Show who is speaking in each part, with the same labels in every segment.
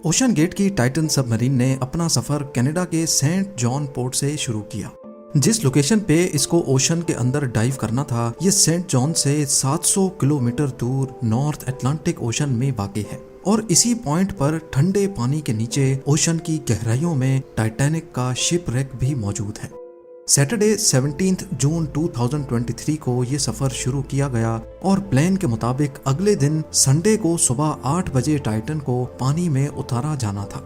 Speaker 1: Ocean gate की Titan submarine ने अपना सफर कनाडा के सेंट जॉन पोर्ट से शुरू किया। जिस लोकेशन पे इसको ओशन के अंदर डाइव करना था, ये सेंट जॉन से 700 किलोमीटर दूर नॉर्थ अटलांटिक ओशन में वाक़ है और इसी पॉइंट पर ठंडे पानी के नीचे ओशन की गहराइयों में टाइटैनिक का शिप रेक भी मौजूद है। सैटरडे 17 जून 2023 को ये सफर शुरू किया गया और प्लान के मुताबिक अगले दिन संडे को सुबह 8 बजे टाइटन को पानी में उतारा जाना था।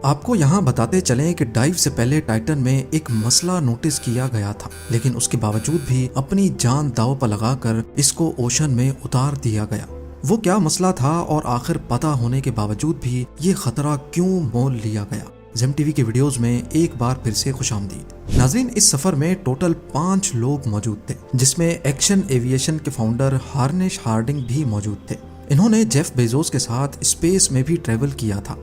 Speaker 1: आपको यहाँ बताते चलें कि डाइव से पहले टाइटन में एक मसला नोटिस किया गया था, लेकिन उसके बावजूद भी अपनी जान दांव पर लगाकर इसको ओशन में उतार दिया गया। वो क्या मसला था और आखिर पता होने के बावजूद भी ये खतरा क्यों मोल लिया गया? ज़ेम टीवी के वीडियोस में एक बार फिर से खुशामदीद। नाज़रीन, इस सफर में टोटल 5 लोग मौजूद थे, जिसमें एक्शन एविएशन के फाउंडर हार्निश हार्डिंग भी मौजूद थे। इन्होंने जेफ बेजोस के साथ स्पेस में भी ट्रेवल किया था।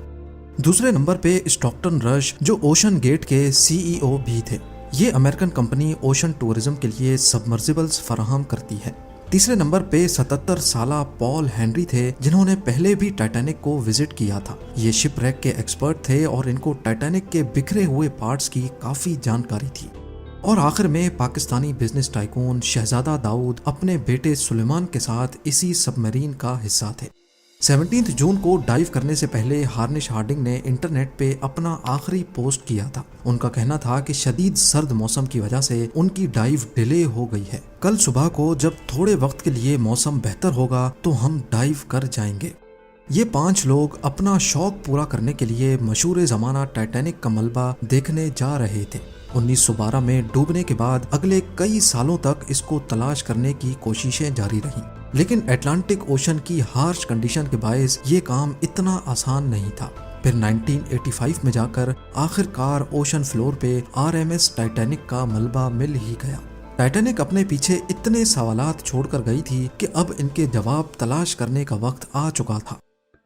Speaker 1: दूसरे नंबर पे स्टॉकटन रश, जो ओशन गेट के CEO भी थे। ये अमेरिकन कंपनी ओशन टूरिज्म के लिए सबमर्सिबल्स फराहम करती है। तीसरे नंबर पे 77 साला पॉल हेनरी थे, जिन्होंने पहले भी टाइटैनिक को विजिट किया था। ये शिप रेक के एक्सपर्ट थे और इनको टाइटैनिक के बिखरे हुए पार्ट्स की काफी जानकारी थी। और आखिर में पाकिस्तानी बिजनेस टाइकून शहजादा दाऊद अपने बेटे सुलेमान के साथ इसी सबमरीन का हिस्सा थे। 17 जून को डाइव करने से पहले हार्निश हार्डिंग ने इंटरनेट पे अपना आखिरी पोस्ट किया था। उनका कहना था कि शदीद सर्द मौसम की वजह से उनकी डाइव डिले हो गई है। कल सुबह को जब थोड़े वक्त के लिए मौसम बेहतर होगा तो हम डाइव कर जाएंगे। ये 5 लोग अपना शौक पूरा करने के लिए मशहूर ज़माना टाइटैनिक का मलबा देखने जा रहे थे। 1912 में डूबने के बाद अगले कई सालों तक इसको तलाश करने की कोशिशें जारी रहीं, लेकिन अटलांटिक ओशन की हार्श कंडीशन के बायस ये काम इतना आसान नहीं था। फिर 1985 में जाकर आखिरकार ओशन फ्लोर पे RMS टाइटैनिक का मलबा मिल ही गया। टाइटैनिक अपने पीछे इतने सवालात छोड़कर गई थी कि अब इनके जवाब तलाश करने का वक्त आ चुका था।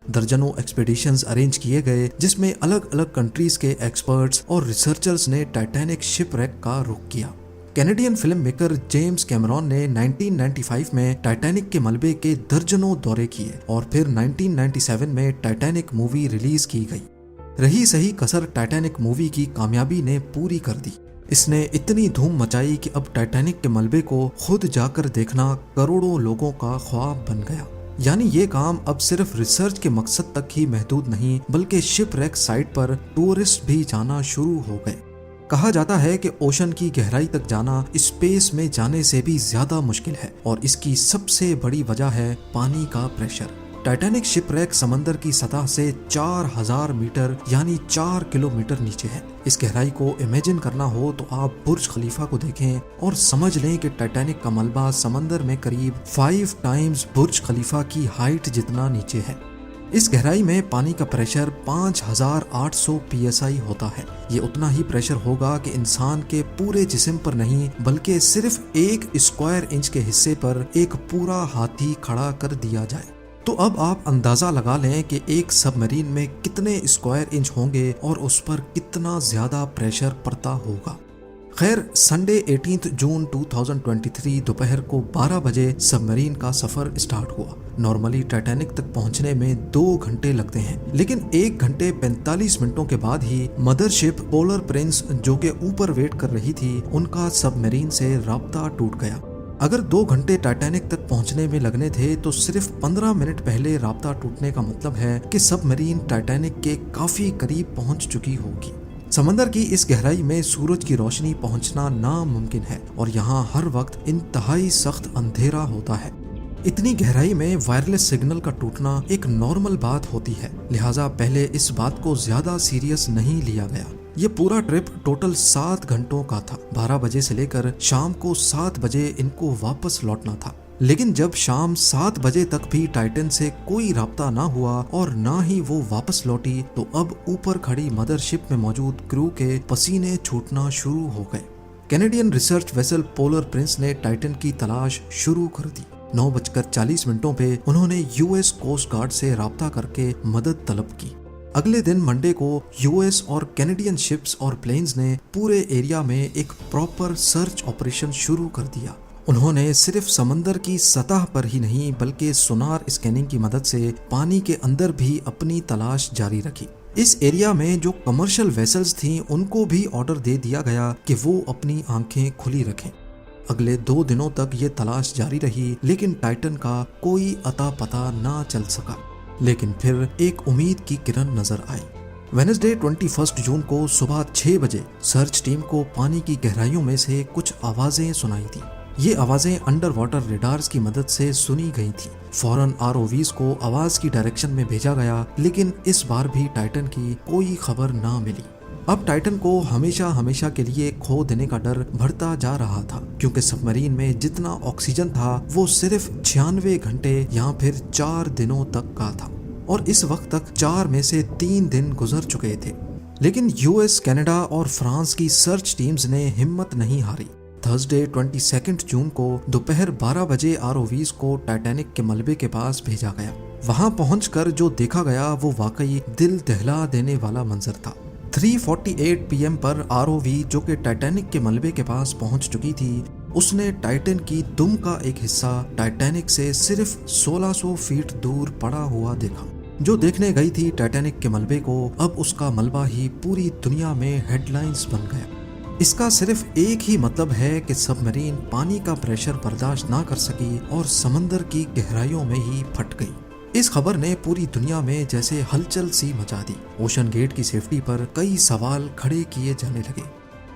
Speaker 1: दर्जनों एक्सपीडिशंस अरेंज किए गए, जिसमें अलग अलग कंट्रीज के एक्सपर्ट्स और रिसर्चर्स ने टाइटैनिक शिप रेक का रुख किया। Canadian film maker James Cameron ने 1995 में टाइटैनिक के मलबे के दर्जनों दौरे किए और फिर 1997 में टाइटैनिक मूवी रिलीज की गई। रही सही कसर टाइटैनिक मूवी की कामयाबी ने पूरी कर दी। इसने इतनी धूम मचाई कि अब टाइटैनिक के मलबे को खुद जाकर देखना करोड़ों लोगों का ख्वाब बन गया। यानी ये काम अब सिर्फ रिसर्च के मकसद तक ही महदूद नहीं, बल्कि शिप रेक साइट पर टूरिस्ट भी जाना शुरू हो गए। कहा जाता है कि ओशन की गहराई तक जाना स्पेस में जाने से भी ज्यादा मुश्किल है और इसकी सबसे बड़ी वजह है पानी का प्रेशर। टाइटैनिक शिप रेक समंदर की सतह से 4000 मीटर यानी 4 किलोमीटर नीचे है। इस गहराई को इमेजिन करना हो तो आप बुर्ज खलीफा को देखें और समझ लें कि टाइटैनिक का मलबा समंदर में करीब 5 टाइम्स बुर्ज खलीफा की हाइट जितना नीचे है। इस गहराई में पानी का प्रेशर 5800 PSI होता है। ये उतना ही प्रेशर होगा कि इंसान के पूरे जिस्म पर नहीं, बल्कि सिर्फ 1 स्क्वायर इंच के हिस्से पर एक पूरा हाथी खड़ा कर दिया जाए। तो अब आप अंदाजा लगा लें कि एक सबमरीन में कितने स्क्वायर इंच होंगे और उस पर कितना ज्यादा प्रेशर पड़ता होगा। खैर, संडे 18 जून 2023 दोपहर को 12 बजे सबमरीन का सफर स्टार्ट हुआ। नॉर्मली टाइटैनिक तक पहुंचने में 2 घंटे लगते हैं, लेकिन 1 घंटे 45 मिनटों के बाद ही मदरशिप पोलर प्रिंस, जो के ऊपर वेट कर रही थी, उनका सबमरीन से राब्ता टूट गया। अगर 2 घंटे टाइटैनिक तक पहुंचने में लगने थे तो सिर्फ 15 मिनट पहले राब्ता टूटने का मतलब है कि सबमरीन टाइटैनिक के काफी करीब पहुंच चुकी होगी। समंदर की इस गहराई में सूरज की रोशनी पहुंचना नामुमकिन है और यहाँ हर वक्त इंतहाई सख्त अंधेरा होता है। इतनी गहराई में वायरलेस सिग्नल का टूटना एक नॉर्मल बात होती है, लिहाजा पहले इस बात को ज्यादा सीरियस नहीं लिया गया। ये पूरा ट्रिप टोटल 7 घंटों का था। 12 बजे से लेकर शाम को 7 बजे इनको वापस लौटना था, लेकिन जब शाम 7 बजे तक भी टाइटन से कोई राब्ता ना हुआ और ना ही वो वापस लौटी, तो अब ऊपर खड़ी मदरशिप में मौजूद क्रू के पसीने छूटना शुरू हो गए। Canadian research vessel polar Prince ने टाइटन की तलाश शुरू कर दी। 9:40 पे उन्होंने US कोस्ट गार्ड से राब्ता करके मदद तलब की। अगले दिन मंडे को US और कैनेडियन शिप्स और प्लेन्स ने पूरे एरिया में एक प्रॉपर सर्च ऑपरेशन शुरू कर दिया। उन्होंने सिर्फ समंदर की सतह पर ही नहीं बल्कि सोनार स्कैनिंग की मदद से पानी के अंदर भी अपनी तलाश जारी रखी। इस एरिया में जो कमर्शियल वेसल्स थीं उनको भी ऑर्डर दे दिया गया कि वो अपनी आंखें खुली रखें। अगले 2 दिनों तक ये तलाश जारी रही, लेकिन टाइटन का कोई अता पता ना चल सका। लेकिन फिर एक उम्मीद की किरण नजर आई। वेडनेसडे 21 जून को सुबह 6 बजे सर्च टीम को पानी की गहराइयों में से कुछ आवाजें सुनाई दी। ये आवाजें अंडर वाटर रेडार्स की मदद से सुनी गई थी। फौरन आरओवीज को आवाज की डायरेक्शन में भेजा गया, लेकिन इस बार भी टाइटन की कोई खबर ना मिली। अब टाइटन को हमेशा हमेशा के लिए खो देने का डर बढ़ता जा रहा था, क्योंकि सबमरीन में जितना ऑक्सीजन था वो सिर्फ 96 घंटे या फिर 4 दिनों तक का था, और इस वक्त तक 4 में से 3 दिन गुजर चुके थे। लेकिन यूएस, कनाडा और फ्रांस की सर्च टीम्स ने हिम्मत नहीं हारी। थर्सडे 22 जून को दोपहर 12 बजे आरओवीज को टाइटैनिक के मलबे के पास भेजा गया। वहां पहुंचकर जो देखा गया वो वाकई दिल दहला देने वाला मंजर था। 3:48 PM पर आरओवी, जो कि टाइटैनिक के मलबे के पास पहुंच चुकी थी, उसने टाइटन की दुम का एक हिस्सा टाइटैनिक से सिर्फ 1600 फीट दूर पड़ा हुआ देखा। जो देखने गई थी टाइटैनिक के मलबे को, अब उसका मलबा ही पूरी दुनिया में हेडलाइंस बन गया। इसका सिर्फ एक ही मतलब है कि सबमरीन पानी का प्रेशर बर्दाश्त ना कर सकी और समंदर की गहराइयों में ही फट गई। इस खबर ने पूरी दुनिया में जैसे हलचल सी मचा दी। ओशन गेट की सेफ्टी पर कई सवाल खड़े किए जाने लगे।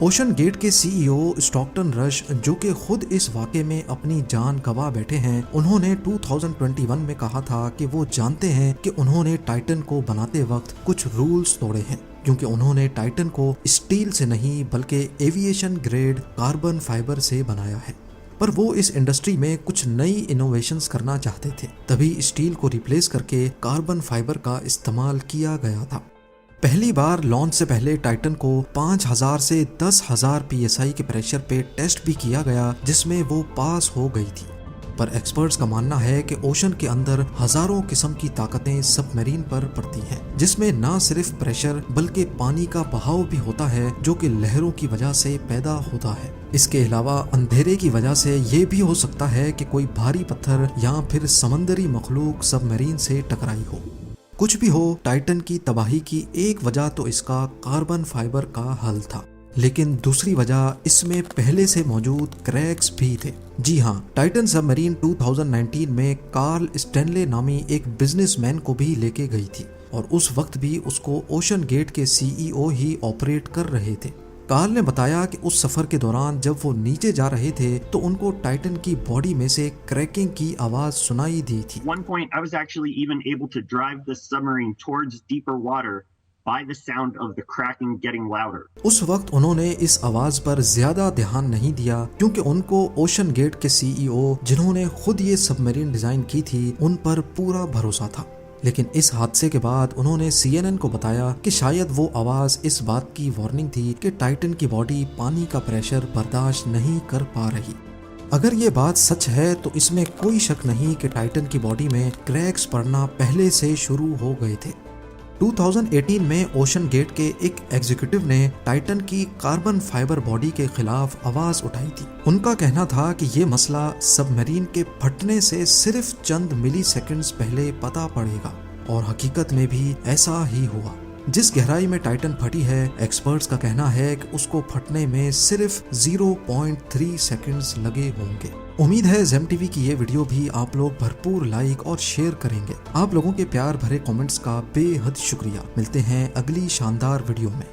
Speaker 1: ओशन गेट के सीईओ स्टॉकटन रश, जो कि खुद इस वाक़े में अपनी जान गंवा बैठे हैं, उन्होंने 2021 में कहा था कि वो जानते हैं कि उन्होंने टाइटन को बनाते वक्त कुछ रूल्स तोड़े हैं, क्योंकि उन्होंने टाइटन को स्टील से नहीं बल्कि एविएशन ग्रेड कार्बन फाइबर से बनाया है। पर वो इस इंडस्ट्री में कुछ नई इनोवेशंस करना चाहते थे, तभी स्टील को रिप्लेस करके कार्बन फाइबर का इस्तेमाल किया गया था। पहली बार लॉन्च से पहले टाइटन को 5000 से 10,000 PSI के प्रेशर पे टेस्ट भी किया गया, जिसमें वो पास हो गई थी। पर एक्सपर्ट्स का मानना है कि ओशन के अंदर हजारों किस्म की ताकतें सबमरीन पर पड़ती हैं, जिसमें ना सिर्फ प्रेशर बल्कि पानी का बहाव भी होता है, जो कि लहरों की वजह से पैदा होता है। इसके अलावा अंधेरे की वजह से ये भी हो सकता है कि कोई भारी पत्थर या फिर समंदरी मखलूक सबमरीन से टकराई हो। कुछ भी हो, टाइटन की तबाही की एक वजह तो इसका कार्बन फाइबर का हल था, लेकिन दूसरी वजह इसमें पहले से मौजूद क्रैक्स भी थे। जी हाँ, टाइटन सबमरीन 2019 में कार्ल स्टैनले नामी एक बिजनेसमैन को भी लेके गई थी, और उस वक्त भी उसको ओशन गेट के सीईओ ही ऑपरेट कर रहे थे। कार्ल ने बताया कि उस सफर के दौरान जब वो नीचे जा रहे थे तो उनको टाइटन की बॉडी में से क्रैकिंग की आवाज सुनाई दी थी।
Speaker 2: One point, I was actually even able to drive the submarine towards deeper water by the sound of the cracking getting louder.
Speaker 1: उस वक्त उन्होंने इस आवाज पर ज्यादा ध्यान नहीं दिया, क्योंकि उनको ओशन गेट के सीईओ, जिन्होंने खुद ये सबमरीन डिजाइन की थी, उन पर पूरा भरोसा था। लेकिन इस हादसे के बाद उन्होंने CNN को बताया कि शायद वो आवाज इस बात की वार्निंग थी कि टाइटन की बॉडी पानी का प्रेशर बर्दाश्त नहीं कर पा रही। अगर ये बात सच है तो इसमें कोई शक नहीं कि टाइटन की बॉडी में क्रैक्स पड़ना पहले से शुरू हो गए थे। 2018 में ओशन गेट के एक एग्जीक्यूटिव ने टाइटन की कार्बन फाइबर बॉडी के खिलाफ आवाज उठाई थी। उनका कहना था कि ये मसला सबमरीन के फटने से सिर्फ चंद मिली सेकेंड्स पहले पता पड़ेगा, और हकीकत में भी ऐसा ही हुआ। जिस गहराई में टाइटन फटी है, एक्सपर्ट्स का कहना है कि उसको फटने में सिर्फ 0.3 सेकंड्स लगे होंगे। उम्मीद है जेम टीवी की ये वीडियो भी आप लोग भरपूर लाइक और शेयर करेंगे। आप लोगों के प्यार भरे कमेंट्स का बेहद शुक्रिया। मिलते हैं अगली शानदार वीडियो में।